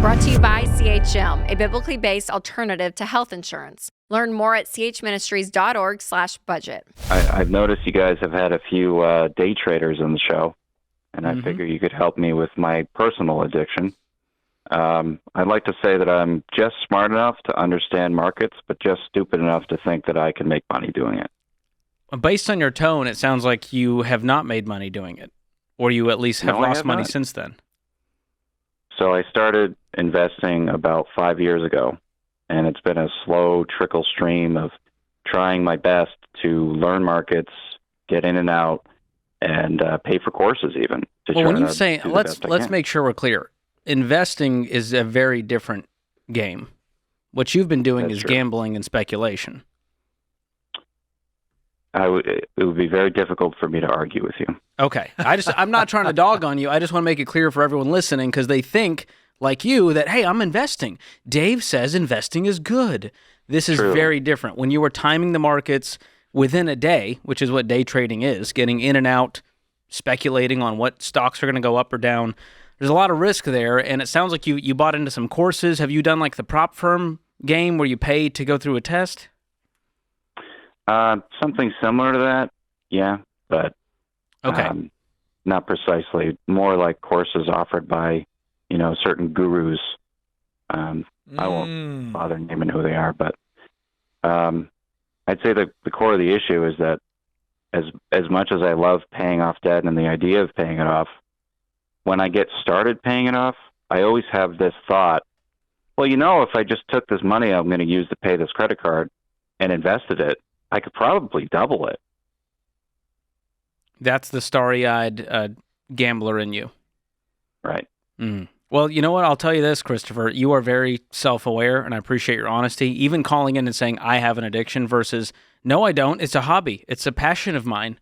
Brought to you by CHM, a biblically based alternative to health insurance. Learn more at chministries.org/budget. I've noticed you guys have had a few day traders on the show, and I figure you could help me with my personal addiction. I'd like to say that I'm just smart enough to understand markets, but just stupid enough to think that I can make money doing it. Based on your tone, it sounds like you have not made money doing it, or you at least have lost money since then. So I started investing about 5 years ago, and it's been a slow trickle stream of trying my best to learn markets, get in and out, and pay for courses even. Well, when you say, let's make sure we're clear. Investing is a very different game. What you've been doing is gambling and speculation. It would be very difficult for me to argue with you. Okay. I'm not trying to dog on you. I just want to make it clear for everyone listening because they think, like you, that, hey, I'm investing. Dave says investing is good. This is very different. When you were timing the markets within a day, which is what day trading is, getting in and out, speculating on what stocks are going to go up or down, there's a lot of risk there, and it sounds like you bought into some courses. Have you done like the prop firm game where you pay to go through a test? Something similar to that, yeah, but not precisely. More like courses offered by, certain gurus. I won't bother naming who they are, but I'd say the core of the issue is that as much as I love paying off debt and the idea of paying it off, when I get started paying it off, I always have this thought, well, if I just took this money I'm going to use to pay this credit card and invested it, I could probably double it. That's the starry-eyed gambler in you. Right. Well, you know what? I'll tell you this, Christopher. You are very self-aware, and I appreciate your honesty. Even calling in and saying, I have an addiction versus, no, I don't. It's a hobby. It's a passion of mine.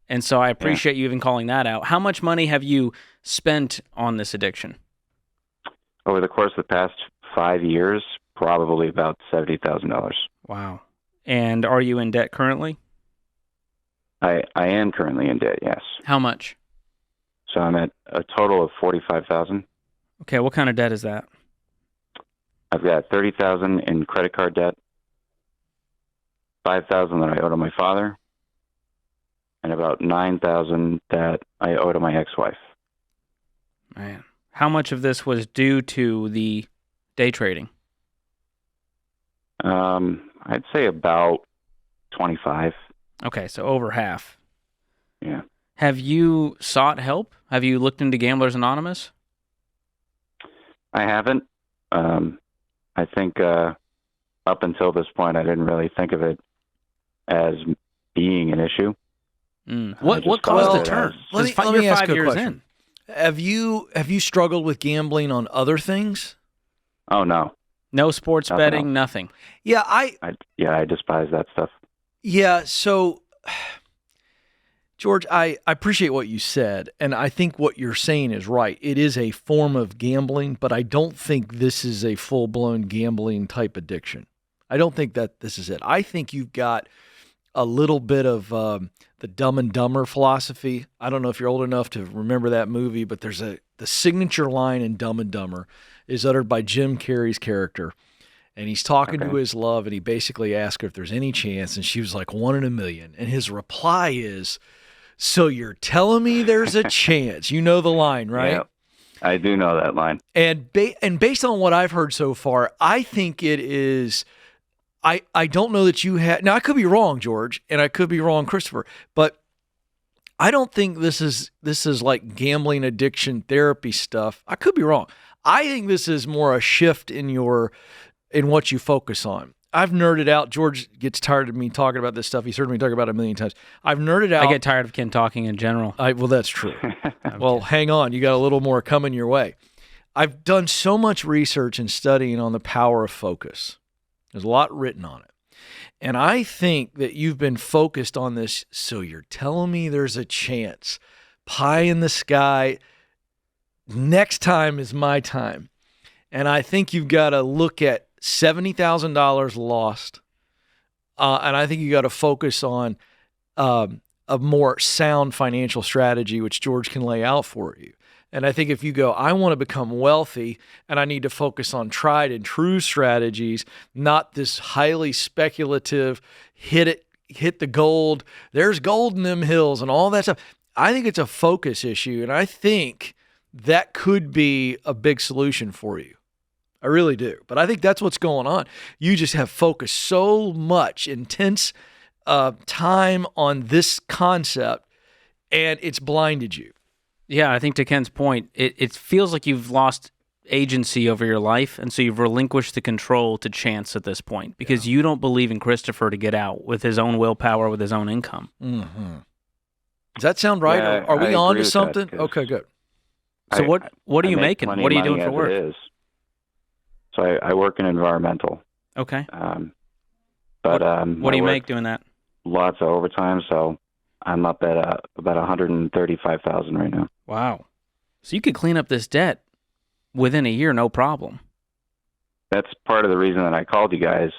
And so I appreciate you even calling that out. How much money have you spent on this addiction? Over the course of the past 5 years, probably about $70,000. Wow. And are you in debt currently? I am currently in debt, yes. How much? So I'm at a total of $45,000. Okay, what kind of debt is that? I've got $30,000 in credit card debt, $5,000 that I owe to my father, and about $9,000 that I owe to my ex-wife. Man, how much of this was due to the day trading? I'd say about 25. Okay, so over half. Yeah. Have you sought help? Have you looked into Gamblers Anonymous? I haven't. I think up until this point, I didn't really think of it as being an issue. What caused the turn? Let me ask you a question. Have you struggled with gambling on other things? Oh, no. No sports betting, nothing. Yeah, I despise that stuff. Yeah, so George, I appreciate what you said, and I think what you're saying is right. It is a form of gambling, but I don't think this is a full-blown gambling type addiction. I don't think that this is it. I think you've got a little bit of the Dumb and Dumber philosophy. I don't know if you're old enough to remember that movie, but there's the signature line in Dumb and Dumber is uttered by Jim Carrey's character. And he's talking to his love, and he basically asks her if there's any chance, and she was like 1 in a million. And his reply is, so you're telling me there's a chance. You know the line, right? Yeah, I do know that line. And based on what I've heard so far, I think it is I don't know that you have – now, I could be wrong, George, and I could be wrong, Christopher, but I don't think this is like gambling addiction therapy stuff. I could be wrong. I think this is more a shift in what you focus on. I've nerded out. George gets tired of me talking about this stuff. He's heard me talk about it a million times. I've nerded out. I get tired of Ken talking in general. Well, that's true. Well, hang on. You got a little more coming your way. I've done so much research and studying on the power of focus. There's a lot written on it. And I think that you've been focused on this, so you're telling me there's a chance. Pie in the sky. Next time is my time. And I think you've got to look at $70,000 lost. And I think you got to focus on a more sound financial strategy, which George can lay out for you. And I think if you go, I want to become wealthy and I need to focus on tried and true strategies, not this highly speculative, hit the gold, there's gold in them hills and all that stuff. I think it's a focus issue. And I think that could be a big solution for you. I really do. But I think that's what's going on. You just have focused so much, intense time on this concept, and it's blinded you. Yeah, I think to Ken's point, it feels like you've lost agency over your life, and so you've relinquished the control to chance at this point because you don't believe in Christopher to get out with his own willpower, with his own income. Mm-hmm. Does that sound right? Yeah, Are we on to that, something? Okay, good. So what are you making? What are you doing for work? It is. So I work in environmental. Okay. But what do you make doing that? Lots of overtime, so I'm up at about $135,000 right now. Wow. So you could clean up this debt within a year, no problem. That's part of the reason that I called you guys.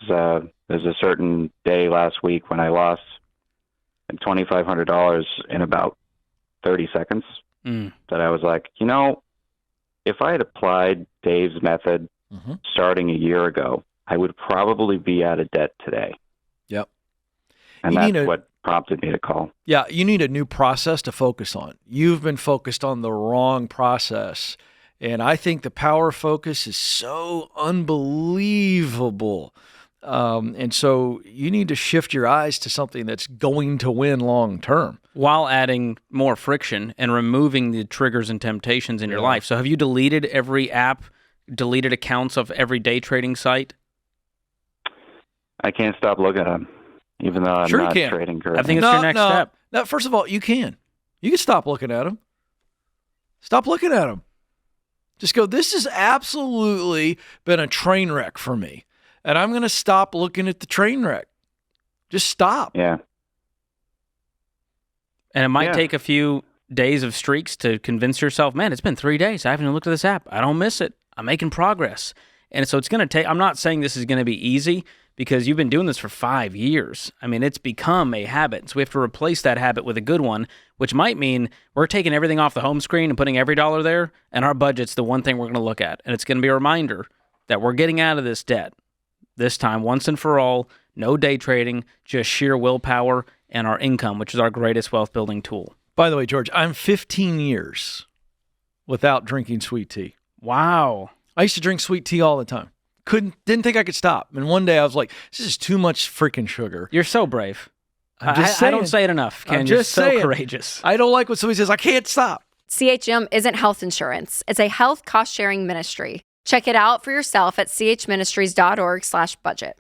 There's a certain day last week when I lost $2,500 in about 30 seconds that I was like, if I had applied Dave's method starting a year ago, I would probably be out of debt today. Yep. And that's what prompted me to call. Yeah, you need a new process to focus on. You've been focused on the wrong process. And I think the power focus is so unbelievable. And so you need to shift your eyes to something that's going to win long term. While adding more friction and removing the triggers and temptations in your life. So have you deleted every app, deleted accounts of every day trading site? I can't stop looking at them, even though I'm not trading currently. I think it's your next step. No, first of all, you can. You can stop looking at them. Stop looking at them. Just go, this has absolutely been a train wreck for me. And I'm going to stop looking at the train wreck. Just stop. Yeah. And it might take a few days of streaks to convince yourself, man, it's been 3 days. I haven't even looked at this app. I don't miss it. I'm making progress. And so it's going to take, I'm not saying this is going to be easy because you've been doing this for 5 years. I mean, it's become a habit. So we have to replace that habit with a good one, which might mean we're taking everything off the home screen and putting every dollar there, and our budget's the one thing we're going to look at. And it's going to be a reminder that we're getting out of this debt. This time, once and for all, no day trading, just sheer willpower and our income, which is our greatest wealth building tool. By the way, George, I'm 15 years without drinking sweet tea. Wow. I used to drink sweet tea all the time. Didn't think I could stop. And one day I was like, this is too much freaking sugar. You're so brave. I don't say it enough, Ken. I'm You're just so saying. courageous. I don't like when somebody says, I can't stop. CHM isn't health insurance. It's a health cost-sharing ministry. Check it out for yourself at chministries.org/budget.